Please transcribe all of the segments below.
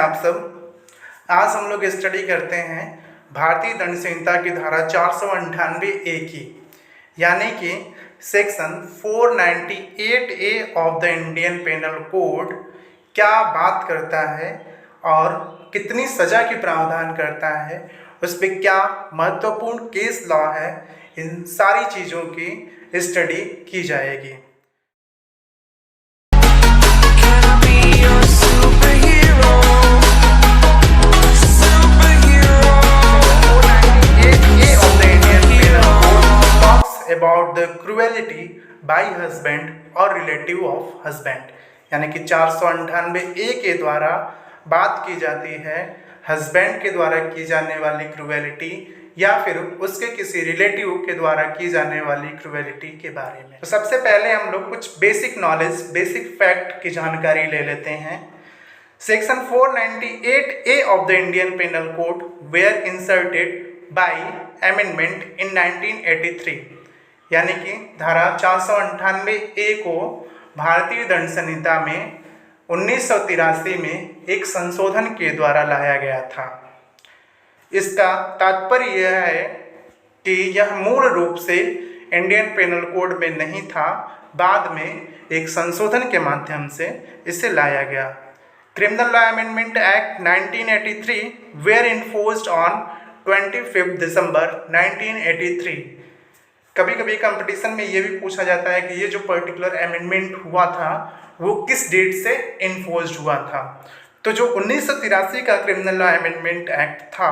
आप सब। आज हम लोग स्टडी करते हैं भारतीय दंड संहिता की धारा 498A की, यानी कि section 498A of the Indian panel code क्या बात करता है और कितनी सज़ा की प्रावधान करता है, उस पर क्या महत्वपूर्ण केस लॉ है, इन सारी चीज़ों की स्टडी की जाएगी। About the cruelty by husband or relative of husband, यानी कि 498A के द्वारा बात की जाती है हस्बैंड के द्वारा की जाने वाली क्रुएलिटी या फिर उसके किसी रिलेटिव के द्वारा की जाने वाली क्रुएलिटी के बारे में। तो सबसे पहले हम लोग कुछ बेसिक नॉलेज, बेसिक फैक्ट की जानकारी ले लेते हैं। Section 498A of the Indian panel code were inserted by amendment in 1983, यानी कि धारा 498A को भारतीय दंड संहिता में 1983 में एक संशोधन के द्वारा लाया गया था। इसका तात्पर्य यह है कि यह मूल रूप से इंडियन पेनल कोड में नहीं था, बाद में एक संशोधन के माध्यम से इसे लाया गया। Criminal law amendment act 1983 were enforced on 25 December 1983। कभी कभी कंपटीशन में ये भी पूछा जाता है कि ये जो पर्टिकुलर अमेंडमेंट हुआ था वो किस डेट से इन्फोर्स्ड हुआ था। तो जो 1983 का क्रिमिनल लॉ अमेंडमेंट एक्ट था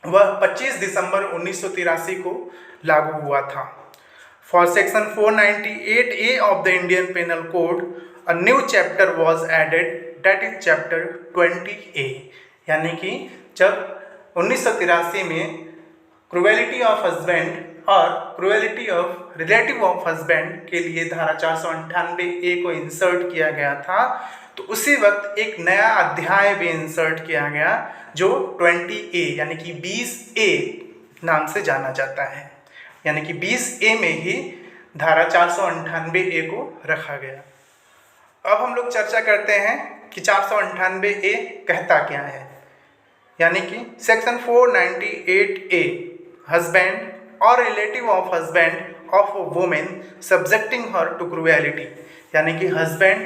वह 25 दिसंबर 1983 को लागू हुआ था। For section 498A of the Indian panel code a new chapter was added, that is chapter 20A, यानी कि जब 1983 में क्रुएलिटी ऑफ हस्बैंड और cruelty of relative of husband के लिए धारा 498A को इंसर्ट किया गया था, तो उसी वक्त एक नया अध्याय भी इंसर्ट किया गया जो 20A यानी कि 20A नाम से जाना जाता है, यानी कि 20A में ही धारा 498A को रखा गया। अब हम लोग चर्चा करते हैं कि 498A कहता क्या है, यानी कि section 498A husband or relative of husband of a woman subjecting her to cruelty, यानी कि हस्बैंड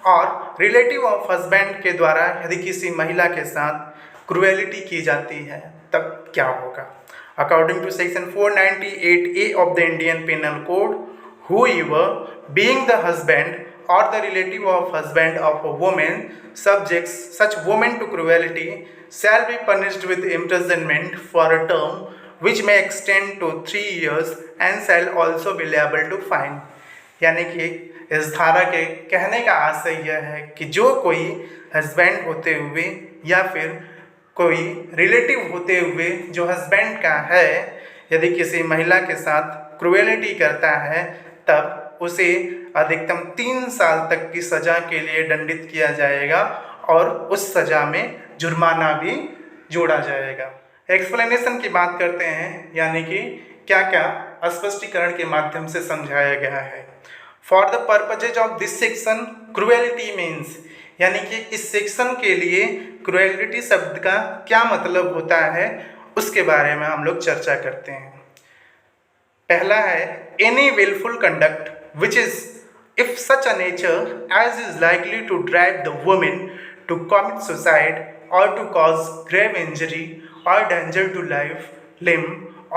और रिलेटिव ऑफ हस्बैंड के द्वारा यदि किसी महिला के साथ क्रुएलिटी की जाती है तब क्या होगा। According to section 498A of the Indian panel code, whoever being the husband or the relative of husband of a woman subjects such woman to cruelty shall be punished with imprisonment for a term which may extend to 3 years and shall also be liable to fine, यानी कि इस धारा के कहने का आशय यह है कि जो कोई हस्बैंड होते हुए या फिर कोई रिलेटिव होते हुए जो हस्बैंड का है यदि किसी महिला के साथ क्रुएलिटी करता है तब उसे अधिकतम 3 साल तक की सज़ा के लिए दंडित किया जाएगा और उस सज़ा में जुर्माना भी जोड़ा जाएगा। एक्सप्लेनेशन की बात करते हैं, यानी कि क्या क्या स्पष्टीकरण के माध्यम से समझाया गया है। For the purposes of this section cruelty means, यानी कि इस सेक्शन के लिए क्रुएलिटी शब्द का क्या मतलब होता है उसके बारे में हम लोग चर्चा करते हैं। पहला है any wilful conduct which is if such a nature as is likely to drive the women to commit suicide और to cause grave injury or danger to life, limb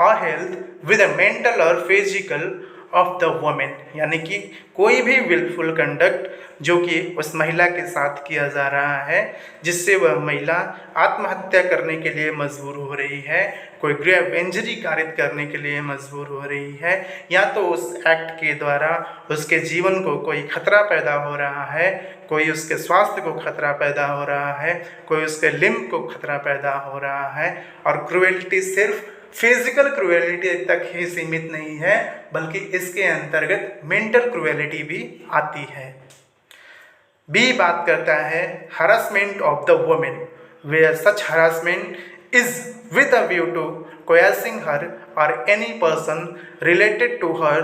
or health with a mental or physical of the woman, यानी कि कोई भी wilful conduct जो कि उस महिला के साथ किया जा रहा है जिससे वह महिला आत्महत्या करने के लिए मजबूर हो रही है, कोई ग्रेव इंजरी कारित करने के लिए मजबूर हो रही है, या तो उस एक्ट के द्वारा उसके जीवन को कोई खतरा पैदा हो रहा है, कोई उसके स्वास्थ्य को खतरा पैदा हो रहा है, कोई उसके लिम्ब को खतरा पैदा हो रहा है। और क्रुएलिटी सिर्फ फिजिकल क्रुएलिटी तक ही सीमित नहीं है बल्कि इसके अंतर्गत मेंटल क्रुएलिटी भी आती है। बी बात करता है harassment of the women where such harassment is with a view to coercing her or any person related to her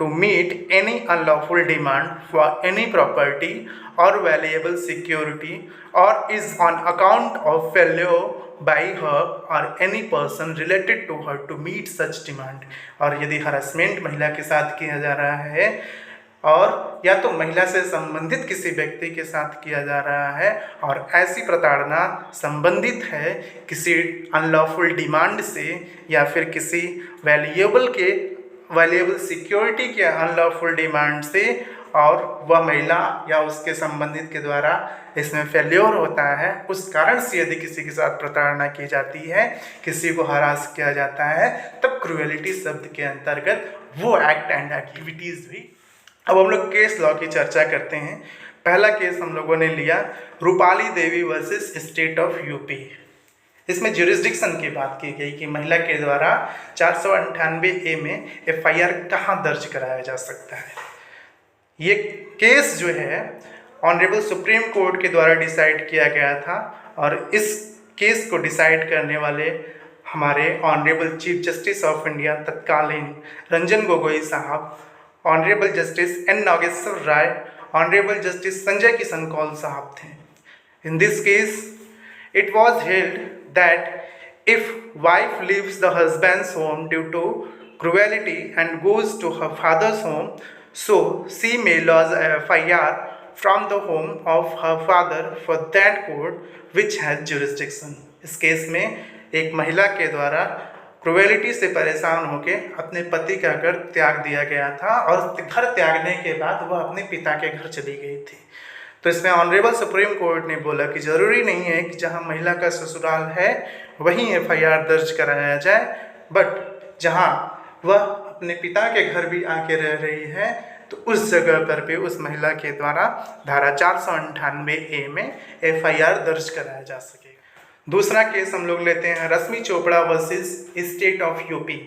to meet any unlawful demand for any property or valuable security or is on account of failure by her or any person related to her to meet such demand। और यदि harassment महिला के साथ किया जा रहा है और या तो महिला से संबंधित किसी व्यक्ति के साथ किया जा रहा है और ऐसी प्रताड़ना संबंधित है किसी अनलॉफुल डिमांड से या फिर किसी वैल्यूएबल सिक्योरिटी के अनलॉफुल डिमांड से और वह महिला या उसके संबंधित के द्वारा इसमें फेल्योर होता है, उस कारण से यदि किसी के साथ प्रताड़ना की जाती है, किसी को हरास किया जाता है, तब क्रूएलिटी शब्द के अंतर्गत वो एक्ट एंड एक्टिविटीज़ भी। अब हम लोग केस लॉ की चर्चा करते हैं। पहला केस हम लोगों ने लिया रूपाली देवी वर्सेस स्टेट ऑफ यूपी। इसमें ज्यूरिसडिक्शन की बात की गई कि महिला के द्वारा 498A में FIR कहाँ दर्ज कराया जा सकता है। ये केस जो है ऑनरेबल सुप्रीम कोर्ट के द्वारा डिसाइड किया गया था और इस केस को डिसाइड करने वाले हमारे honourable chief justice of India तत्कालीन रंजन गोगोई साहब, honourable justice N Nageswara Rai, honourable justice Sanjay Kishan Kaul साहब थे। In this case it was held that if wife leaves the husband's home due to cruelty and goes to her father's home, so she may lodge a FIR from the home of her father for that court which has jurisdiction। इस case में एक महिला के द्वारा cruelty से परेशान होकर अपने पति का घर त्याग दिया गया था और घर त्यागने के बाद वह अपने पिता के घर चली गई थी। तो इसमें ऑनरेबल सुप्रीम कोर्ट ने बोला कि ज़रूरी नहीं है कि जहां महिला का ससुराल है वहीं FIR दर्ज कराया जाए, बट जहां वह अपने पिता के घर भी आके रह रही है तो उस जगह पर भी उस महिला के द्वारा धारा 498A में FIR दर्ज कराया जा सके। दूसरा केस हम लोग लेते हैं Rashmi Chopra versus state of UP.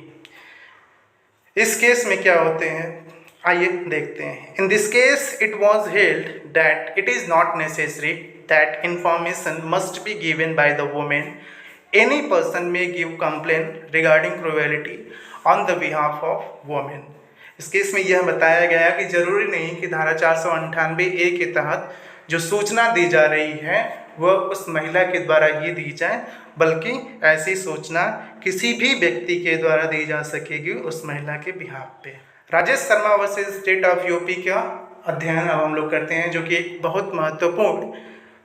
इस केस में क्या होते हैं आइए देखते हैं। In this case it was held that it is not necessary that information must be given by the women, any person may give complain regarding cruelty on the behalf of women. इस case में यह बताया गया कि जरूरी नहीं कि धारा 498A के तहत जो सूचना दी जा रही है वह उस महिला के द्वारा ही दी जाए, बल्कि ऐसी सूचना किसी भी व्यक्ति के द्वारा दी जा सकेगी उस महिला के बिहाफ पे। Rajesh Sharma versus state of UP का अध्ययन अब हम लोग करते हैं, जो कि एक बहुत महत्वपूर्ण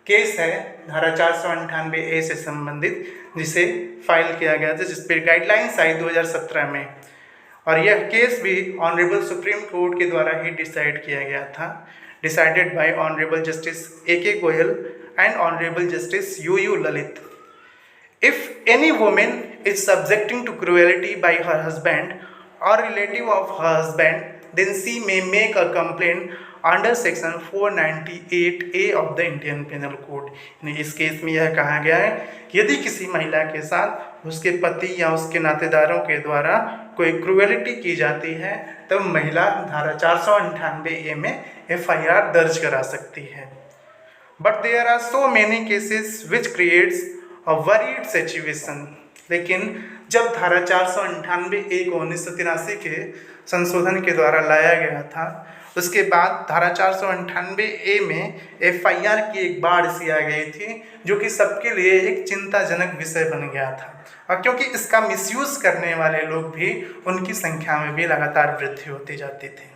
केस है धारा 498A से संबंधित, जिसे फाइल किया गया था, जिस पर गाइडलाइंस आई 2017 में। और यह केस भी ऑनरेबल सुप्रीम कोर्ट के द्वारा ही डिसाइड किया गया था, decided by honourable justice A.K. Goyal and honourable justice U.U. Lalit. If any women is subjecting to cruelty by her husband और relative of her husband, then she may make a complaint under section 498A of the Indian panel Code. इस case में यह कहा गया है कि यदि किसी महिला के साथ उसके पति या उसके नातेदारों के द्वारा कोई क्रुएलिटी की जाती है तब महिला धारा 498A में FIR दर्ज करा सकती है। But there are so many cases which creates a worried situation. लेकिन जब धारा 498A को 1983 के संशोधन के द्वारा लाया गया था, उसके बाद धारा 498A में FIR की एक बाढ़ सी आ गई थी, जो कि सबके लिए एक चिंताजनक विषय बन गया था, और क्योंकि इसका मिसयूज़ करने वाले लोग भी उनकी संख्या में भी लगातार वृद्धि होती जाती थी।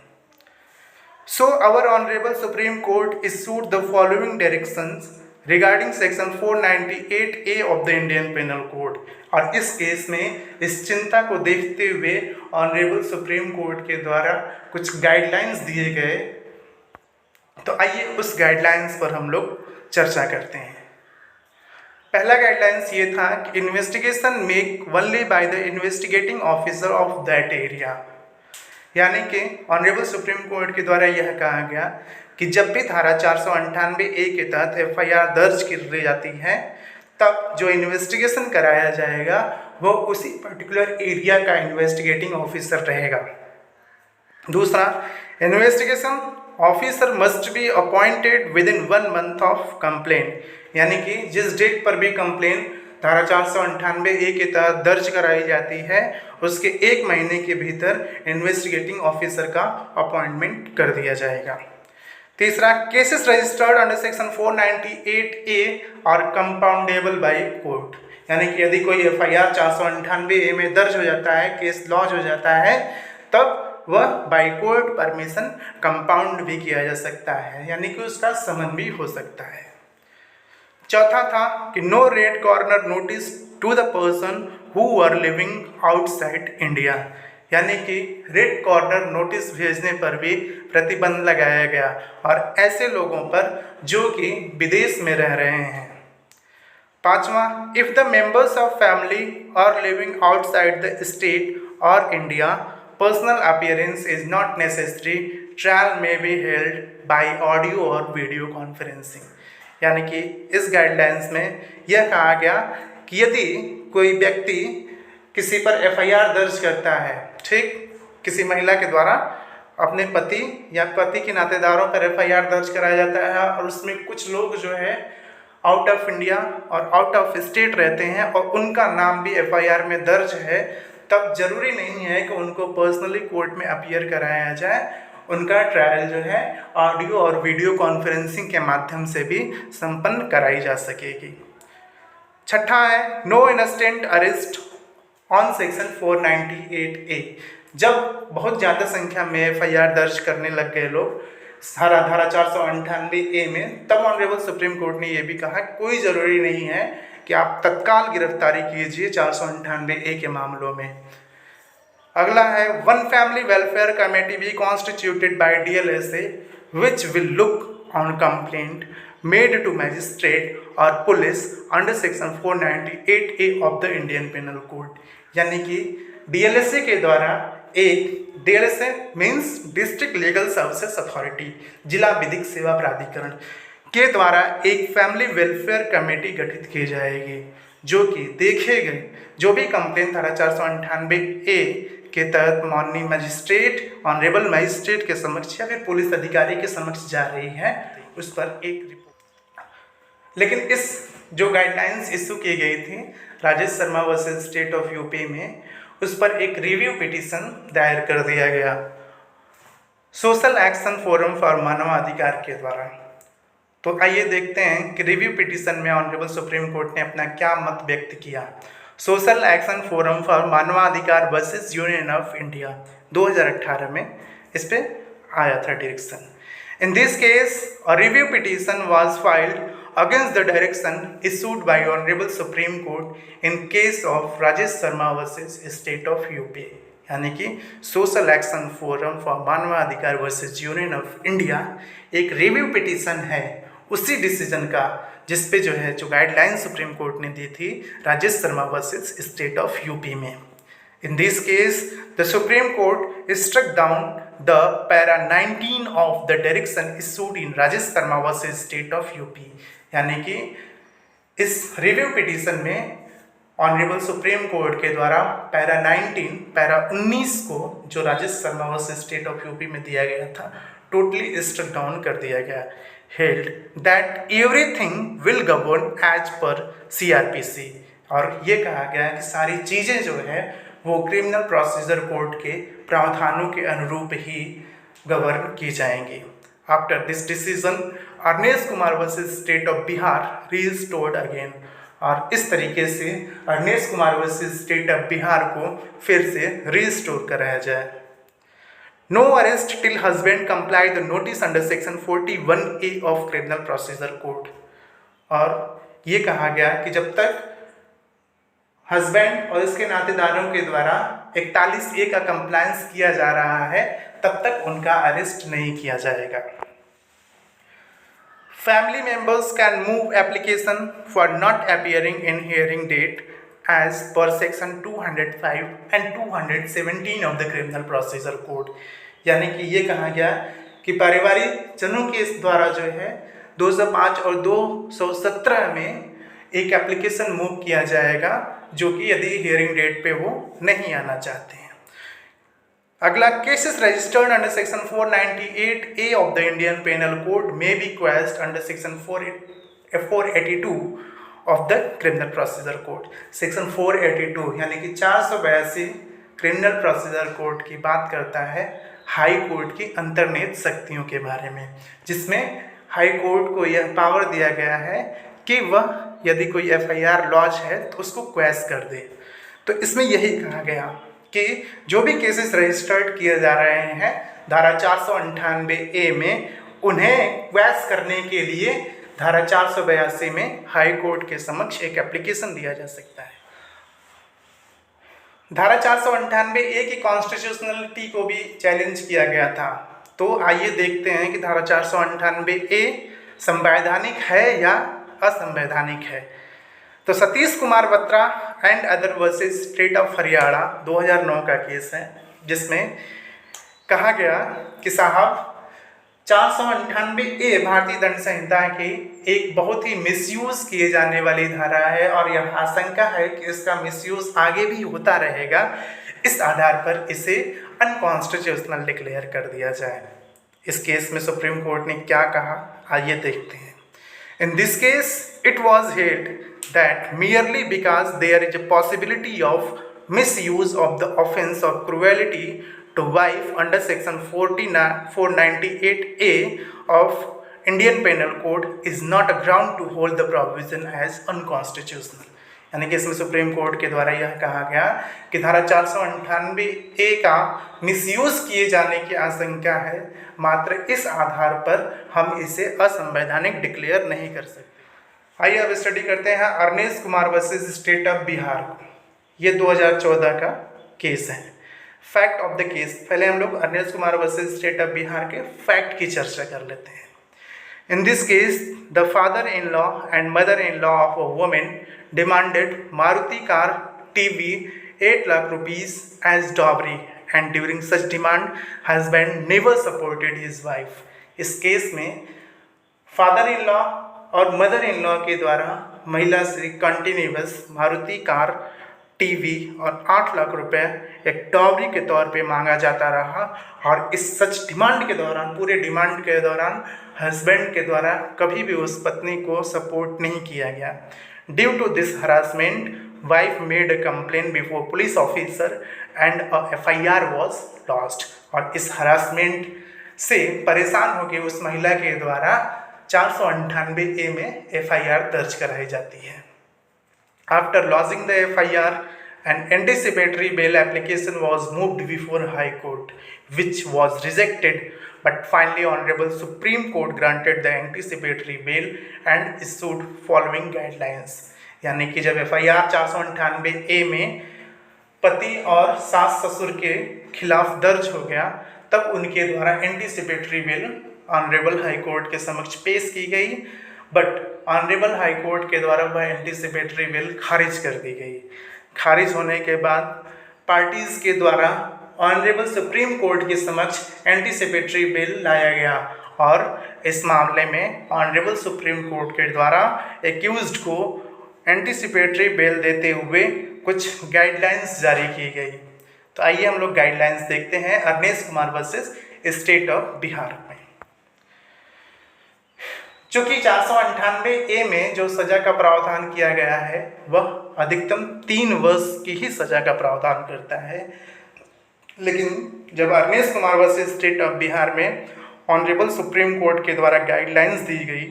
So our Honorable Supreme Court issued the following directions regarding section 498A of the Indian Penal Code। और इस केस में इस चिंता को देखते हुए ऑनरेबल सुप्रीम कोर्ट के द्वारा कुछ गाइडलाइंस दिए गए। तो आइए उस गाइडलाइंस पर हम लोग चर्चा करते हैं। पहला गाइडलाइंस ये था कि investigation make only by the investigating officer of that area. यानी कि ऑनरेबल सुप्रीम कोर्ट के द्वारा यह कहा गया कि जब भी धारा 498A के तहत FIR दर्ज की जाती है, तब जो इन्वेस्टिगेशन कराया जाएगा वो उसी पर्टिकुलर एरिया का इन्वेस्टिगेटिंग ऑफिसर रहेगा। दूसरा, investigation officer must be appointed with in 1 month of complain. यानी कि जिस डेट पर भी कंप्लेन धारा 498A के तहत दर्ज कराई जाती है, उसके 1 महीने के भीतर इन्वेस्टिगेटिंग ऑफिसर का अपॉइंटमेंट कर दिया जाएगा। तीसरा, cases registered under section 498A और कंपाउंडेबल बाय कोर्ट, यानी कि यदि कोई FIR 498A में दर्ज हो जाता है, केस लॉन्च हो जाता है, तब वह बाय कोर्ट परमिशन कंपाउंड भी किया जा सकता है, यानी कि उसका समन भी हो सकता है। चौथा था कि no red corner notice to the person who are living outside India, यानी कि रेड कॉर्नर नोटिस भेजने पर भी प्रतिबंध लगाया गया और ऐसे लोगों पर जो कि विदेश में रह रहे हैं। पांचवा, if the members of family are living outside the state और India, personal appearance is not necessary, trial में बी हेल्ड बाय ऑडियो और वीडियो कॉन्फ्रेंसिंग, यानी कि इस गाइडलाइंस में यह कहा गया कि यदि कोई व्यक्ति किसी पर FIR दर्ज करता है, ठीक, किसी महिला के द्वारा अपने पति या पति के नातेदारों पर FIR दर्ज कराया जाता है और उसमें कुछ लोग जो है आउट ऑफ इंडिया और आउट ऑफ स्टेट रहते हैं और उनका नाम भी FIR में दर्ज है, तब जरूरी नहीं है कि उनको पर्सनली कोर्ट में अपीयर कराया जाए, उनका ट्रायल जो है ऑडियो और वीडियो कॉन्फ्रेंसिंग के माध्यम से भी संपन्न कराई जा सकेगी। छठा है, no instant arrest on section 498A, जब बहुत ज़्यादा संख्या में FIR दर्ज करने लग गए लोग धारा 498A में, तब ऑनरेबल सुप्रीम कोर्ट ने यह भी कहा कोई ज़रूरी नहीं है कि आप तत्काल गिरफ्तारी कीजिए 498A के मामलों में। अगला है, one family welfare committee be constituted by DLSA which will look on complaint made to magistrate और police under section 498A of the Indian panel Code, यानी कि DLSA के द्वारा DLSA means district legal services authority, जिला विधिक सेवा प्राधिकरण के द्वारा एक फैमिली वेलफेयर कमेटी गठित की जाएगी, जो कि देखेगी जो भी कंप्लेन धारा 498A के तहत माननीय मजिस्ट्रेट, ऑनरेबल मजिस्ट्रेट के समक्ष या फिर पुलिस अधिकारी के समक्ष जा रही है, उस पर एक रिपोर्ट। लेकिन इस जो गाइडलाइंस इशू की गई थी Rajesh Sharma versus state of UP में, उस पर एक रिव्यू पिटीशन दायर कर दिया गया सोशल एक्शन फोरम फॉर मानवाधिकार के द्वारा। तो आइए देखते हैं कि रिव्यू पिटीशन में ऑनरेबल सुप्रीम कोर्ट ने अपना क्या मत व्यक्त किया। सोशल एक्शन फोरम फॉर मानवाधिकार वर्सेस यूनियन ऑफ इंडिया 2018 में इस पे आया था direction. In this case a review petition was filed against the direction issued by Honorable Supreme Court in case of Rajesh Sharma versus State of UP, यानी कि social action forum for मानवाधिकार versus union of India एक review petition है उसी decision का जिसपे जो है जो गाइडलाइन सुप्रीम कोर्ट ने दी थी Rajesh Sharma versus state of UP में। In this case, the Supreme Court struck down the para 19 of the direction issued in Rajesh Sharma versus State of UP, यानी कि इस रिव्यू पिटीशन में ऑनरेबल सुप्रीम कोर्ट के द्वारा para 19 को जो Rajesh Sharma versus state of UP में दिया गया था टोटली स्ट्रक डाउन कर दिया गया। Held that everything will govern as per CRPC, और ये कहा गया कि सारी चीज़ें जो है वो क्रिमिनल प्रोसीजर कोड के प्रावधानों के अनुरूप ही गवर्न की जाएंगी। After this decision Arnesh Kumar versus state of Bihar restored again, और इस तरीके से Arnesh Kumar versus state of Bihar को फिर से रीस्टोर कराया जाए। No arrest till husband comply the notice under section 41A of criminal procedure code, और ये कहा गया कि जब तक हस्बैंड और इसके नातेदारों के द्वारा 41A का कंप्लायंस किया जा रहा है तब तक उनका अरेस्ट नहीं किया जाएगा। Family members can move application for not appearing in hearing date as per section 205 and 217 of the criminal procedure code, यानी कि ये कहा गया कि पारिवारिक जनों के द्वारा जो है 205 और 217 में एक एप्लीकेशन मूव किया जाएगा जो कि यदि हियरिंग डेट पे वो नहीं आना चाहते हैं। अगला, cases registered under section 498A of the Indian panel Code may be quashed under section 482 of the criminal procedure code. Section 482 यानी कि 482 क्रिमिनल प्रोसीजर कोड की बात करता है हाई कोर्ट की अंतर्निहित शक्तियों के बारे में, जिसमें हाई कोर्ट को यह पावर दिया गया है कि वह यदि कोई एफआईआर लॉन्च है तो उसको क्वैश कर दे। तो इसमें यही कहा गया कि जो भी केसेस रजिस्टर्ड किए जा रहे हैं धारा 498A में, उन्हें क्वैश करने के लिए धारा 482 में हाई कोर्ट के समक्ष एक एप्लीकेशन दिया जा सकता है। धारा 498A की कॉन्स्टिट्यूशनलिटी को भी चैलेंज किया गया था। तो आइए देखते हैं कि धारा 498A संवैधानिक है या असंवैधानिक है। तो Satish Kumar Batra and other versus state of Haryana 2009 का केस है, जिसमें कहा गया कि साहब 498A भारतीय दंड संहिता की एक बहुत ही मिसयूज किए जाने वाली धारा है और यह आशंका है कि इसका मिसयूज आगे भी होता रहेगा। इस आधार पर इसे अनकॉन्स्टिट्यूशनल डिक्लेयर कर दिया जाए। इस केस में सुप्रीम कोर्ट ने क्या कहा, आइए देखते हैं। In this case it was held that merely because there is a possibility of misuse of the offense of cruelty to wife under section 498A of Indian Penal Code is not a ground to hold the provision as unconstitutional। यानी कि इसमें supreme court के द्वारा यह कहा गया कि धारा 498A का मिसयूज किए जाने की आशंका है, मात्र इस आधार पर हम इसे असंवैधानिक डिक्लेयर नहीं कर सकते। आइए अब स्टडी करते हैं Arnesh Kumar versus state of Bihar को। ये 2014 का केस है। फैक्ट ऑफ द केस, पहले हम लोग Arnesh Kumar versus state of Bihar के फैक्ट की चर्चा कर लेते हैं। In this case the father in law and mother in law of a women demanded Maruti car TV 8 lakh rupees as dowry and during such demand husband never supported his wife. इस case में father in law और mother in law के द्वारा महिला से continuous Maruti car TV और 8 लाख रुपए एक डॉवरी के तौर पे मांगा जाता रहा और इस सच डिमांड के दौरान, पूरे डिमांड के दौरान हस्बैंड के द्वारा कभी भी उस पत्नी को सपोर्ट नहीं किया गया। Due to this harassment wife made a complain before police officer and a FIR was lost. और इस हरासमेंट से परेशान होकर उस महिला के द्वारा 498A में FIR दर्ज कराई जाती है। After lodging the FIR an anticipatory bail application was moved before High Court which was rejected, but finally Honorable Supreme Court granted the anticipatory bail and issued following guidelines। यानी कि जब FIR 498A में पति और सास ससुर के खिलाफ दर्ज हो गया, तब उनके द्वारा anticipatory bail honourable high court के समक्ष पेश की गई, बट ऑनरेबल हाई कोर्ट के द्वारा वह एंटीसिपेटरी बेल खारिज कर दी गई। खारिज होने के बाद पार्टीज के द्वारा ऑनरेबल सुप्रीम कोर्ट के समक्ष एंटीसिपेटरी बेल लाया गया और इस मामले में ऑनरेबल सुप्रीम कोर्ट के द्वारा एक्यूज्ड को एंटीसिपेटरी बेल देते हुए कुछ गाइडलाइंस जारी की गई। तो आइए हम लोग गाइडलाइंस देखते हैं Arnesh Kumar versus state of Bihar में। चूंकि 498A में जो सजा का प्रावधान किया गया है वह अधिकतम 3 वर्ष की ही सजा का प्रावधान करता है, लेकिन जब Arnesh Kumar versus state of Bihar में ऑनरेबल सुप्रीम कोर्ट के द्वारा गाइडलाइंस दी गई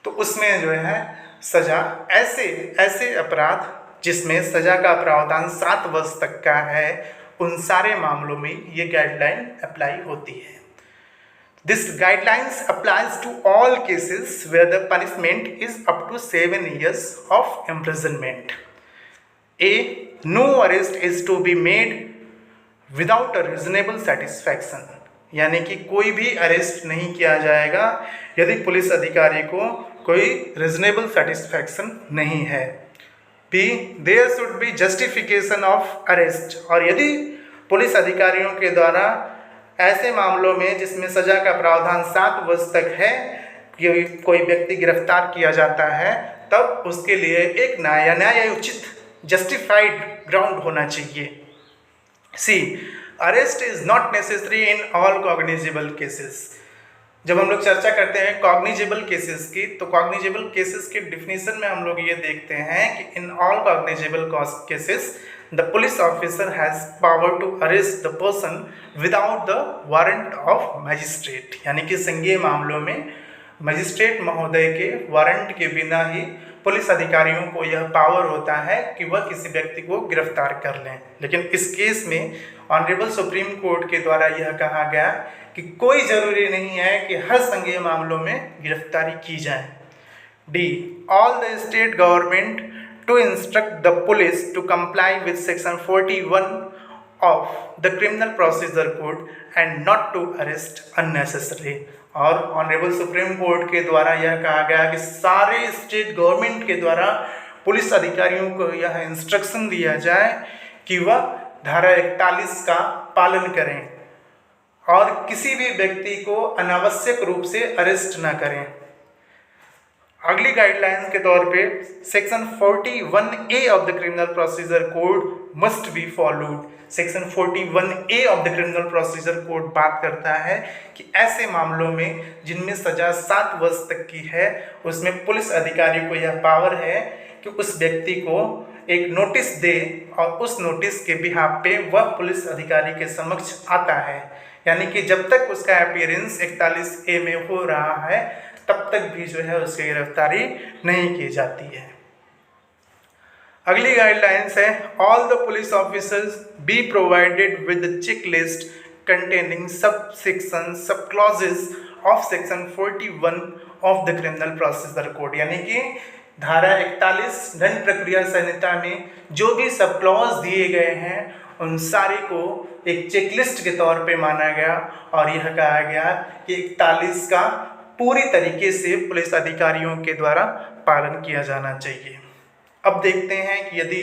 तो उसमें जो है सजा ऐसे अपराध जिसमें सजा का प्रावधान 7 वर्ष तक का है, उन सारे मामलों में ये गाइडलाइन अप्लाई होती है। This guidelines applies to all cases where the punishment is up to 7 years of imprisonment. A. No arrest is to be made without a reasonable satisfaction। यानी कि कोई भी अरेस्ट नहीं किया जाएगा यदि पुलिस अधिकारी को कोई रीजनेबल सेटिस्फैक्शन नहीं है। B. There should be justification of arrest। और यदि पुलिस अधिकारियों के द्वारा ऐसे मामलों में जिसमें सजा का प्रावधान 7 वर्ष तक है कि कोई व्यक्ति गिरफ्तार किया जाता है, तब उसके लिए एक न्यायोचित जस्टिफाइड ग्राउंड होना चाहिए। C. Arrest is not necessary in all cognizable cases. जब हम लोग चर्चा करते हैं कॉग्निजेबल केसेस की, तो कॉग्निजेबल केसेस के डिफिनीशन में हम लोग ये देखते हैं कि in all cognizable cases the police officer has power to arrest the person without the warrant of magistrate, यानी कि संज्ञेय मामलों में मजिस्ट्रेट महोदय के वारंट के बिना ही पुलिस अधिकारियों को यह पावर होता है कि वह किसी व्यक्ति को गिरफ्तार कर लें। लेकिन इस केस में ऑनरेबल सुप्रीम कोर्ट के द्वारा यह कहा गया कि कोई ज़रूरी नहीं है कि हर संज्ञेय मामलों में गिरफ्तारी की जाए। D, all the state government to instruct the police to comply with section 41 of the criminal procedure code and not to arrest unnecessary. और ऑनरेबल सुप्रीम कोर्ट के द्वारा यह कहा गया कि सारे स्टेट गवर्नमेंट के द्वारा पुलिस अधिकारियों को यह इंस्ट्रक्शन दिया जाए कि वह धारा 41 का पालन करें और किसी भी व्यक्ति को अनावश्यक रूप से अरेस्ट न करें। अगली गाइडलाइंस के तौर पे section 41A of the criminal procedure code must be followed. Section 41A of the criminal procedure code बात करता है कि ऐसे मामलों में जिनमें सजा 7 वर्ष तक की है, उसमें पुलिस अधिकारी को यह पावर है कि उस व्यक्ति को एक नोटिस दे और उस नोटिस के बिहाफ पे वह पुलिस अधिकारी के समक्ष आता है, यानी कि जब तक उसका अपीयरेंस 41A में हो रहा है तब तक भी जो है उसकी गिरफ्तारी नहीं की जाती है। अगली गाइडलाइंस है all the police officers be provided with check list containing sub section sub clauses of section 41 of the criminal procedure code, यानी कि धारा 41 दंड प्रक्रिया संहिता में जो भी सब क्लॉज दिए गए हैं उन सारे को एक चेकलिस्ट के तौर पे माना गया और यह कहा गया कि 41 का पूरी तरीके से पुलिस अधिकारियों के द्वारा पालन किया जाना चाहिए। अब देखते हैं कि यदि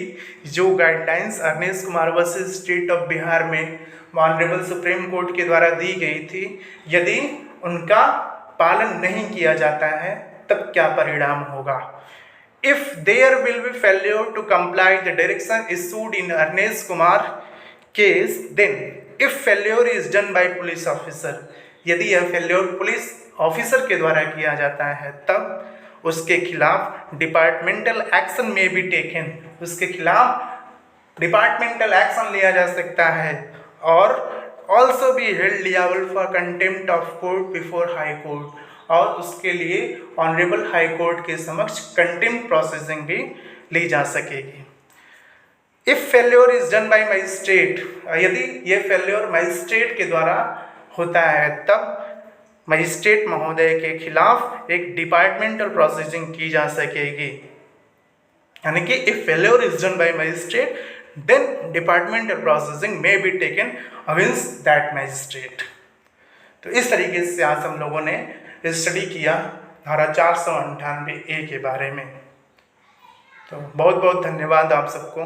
जो guidelines Arnesh Kumar versus state of Bihar में ऑनरेबल सुप्रीम कोर्ट के द्वारा दी गई थी, यदि उनका पालन नहीं किया जाता है तब क्या परिणाम होगा। If there will be failure to comply the direction issued in Arnesh Kumar case, then if failure is done by police officer, यदि यह फेल्योर पुलिस ऑफिसर के द्वारा किया जाता है तब उसके खिलाफ डिपार्टमेंटल एक्शन में भी टेकन, उसके खिलाफ डिपार्टमेंटल एक्शन लिया जा सकता है और also be held liable for contempt of court before high court, और उसके लिए ऑनरेबल हाई कोर्ट के समक्ष कंटेम्प्ट प्रोसेसिंग भी ली जा सकेगी। If failure is done by magistrate, यदि ये फेल्योर मजिस्ट्रेट के द्वारा होता है तब मजिस्ट्रेट महोदय के खिलाफ एक डिपार्टमेंटल प्रोसेसिंग की जा सकेगी, यानी कि if failure is done by magistrate then departmental processing may be taken against that magistrate. तो इस तरीके से आज हम लोगों ने स्टडी किया धारा 498A के बारे में। तो बहुत बहुत धन्यवाद आप सबको।